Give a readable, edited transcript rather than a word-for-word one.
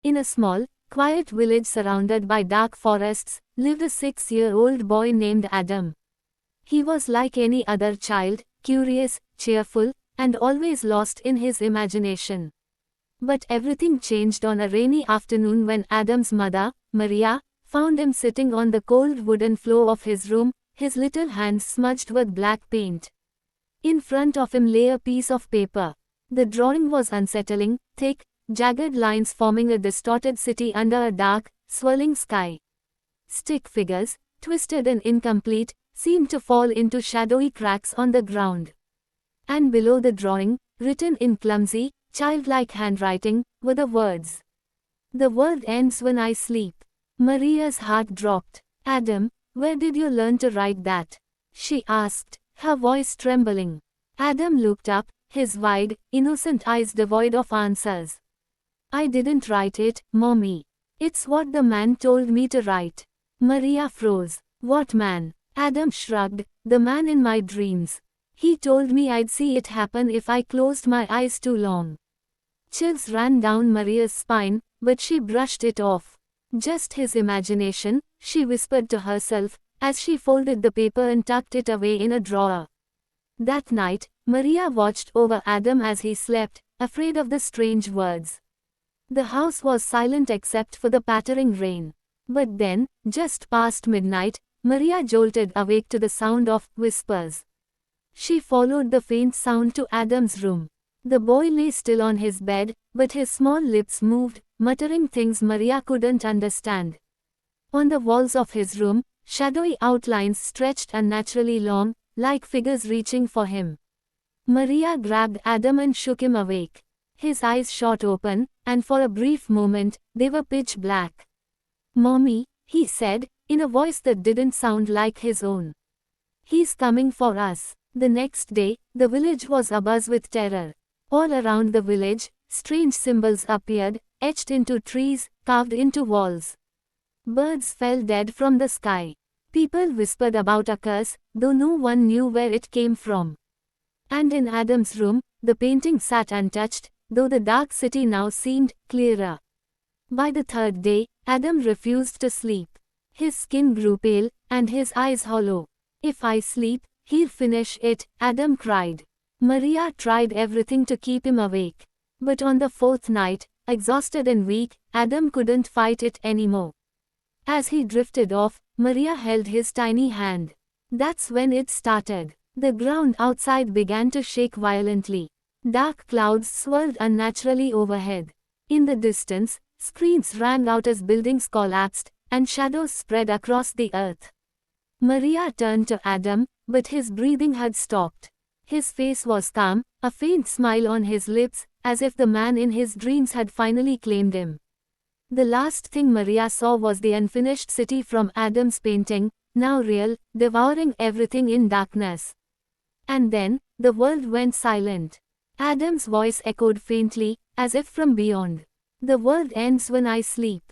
In a small, quiet village surrounded by dark forests, lived a 6-year-old boy named Adam. He was like any other child, curious, cheerful, and always lost in his imagination. But everything changed on a rainy afternoon when Adam's mother, Maria, found him sitting on the cold wooden floor of his room, his little hands smudged with black paint. In front of him lay a piece of paper. The drawing was unsettling, thick, jagged lines forming a distorted city under a dark, swirling sky. Stick figures, twisted and incomplete, seemed to fall into shadowy cracks on the ground. And below the drawing, written in clumsy, childlike handwriting, were the words, "The world ends when I sleep." Maria's heart dropped. "Adam, where did you learn to write that?" she asked, her voice trembling. Adam looked up, his wide, innocent eyes devoid of answers. "I didn't write it, Mommy. It's what the man told me to write." Maria froze. "What man?" Adam shrugged. "The man in my dreams. He told me I'd see it happen if I closed my eyes too long." Chills ran down Maria's spine, but she brushed it off. "Just his imagination," she whispered to herself, as she folded the paper and tucked it away in a drawer. That night, Maria watched over Adam as he slept, afraid of the strange words. The house was silent except for the pattering rain. But then, just past midnight, Maria jolted awake to the sound of whispers. She followed the faint sound to Adam's room. The boy lay still on his bed, but his small lips moved, muttering things Maria couldn't understand. On the walls of his room, shadowy outlines stretched unnaturally long, like figures reaching for him. Maria grabbed Adam and shook him awake. His eyes shot open, and for a brief moment, they were pitch black. "Mommy," he said, in a voice that didn't sound like his own. "He's coming for us." The next day, the village was abuzz with terror. All around the village, strange symbols appeared, etched into trees, carved into walls. Birds fell dead from the sky. People whispered about a curse, though no one knew where it came from. And in Adam's room, the painting sat untouched, though the dark city now seemed clearer. By the third day, Adam refused to sleep. His skin grew pale, and his eyes hollow. "If I sleep, he'll finish it," Adam cried. Maria tried everything to keep him awake. But on the fourth night, exhausted and weak, Adam couldn't fight it anymore. As he drifted off, Maria held his tiny hand. That's when it started. The ground outside began to shake violently. Dark clouds swirled unnaturally overhead. In the distance, screams rang out as buildings collapsed, and shadows spread across the earth. Maria turned to Adam, but his breathing had stopped. His face was calm, a faint smile on his lips, as if the man in his dreams had finally claimed him. The last thing Maria saw was the unfinished city from Adam's painting, now real, devouring everything in darkness. And then, the world went silent. Adam's voice echoed faintly, as if from beyond. "The world ends when I sleep."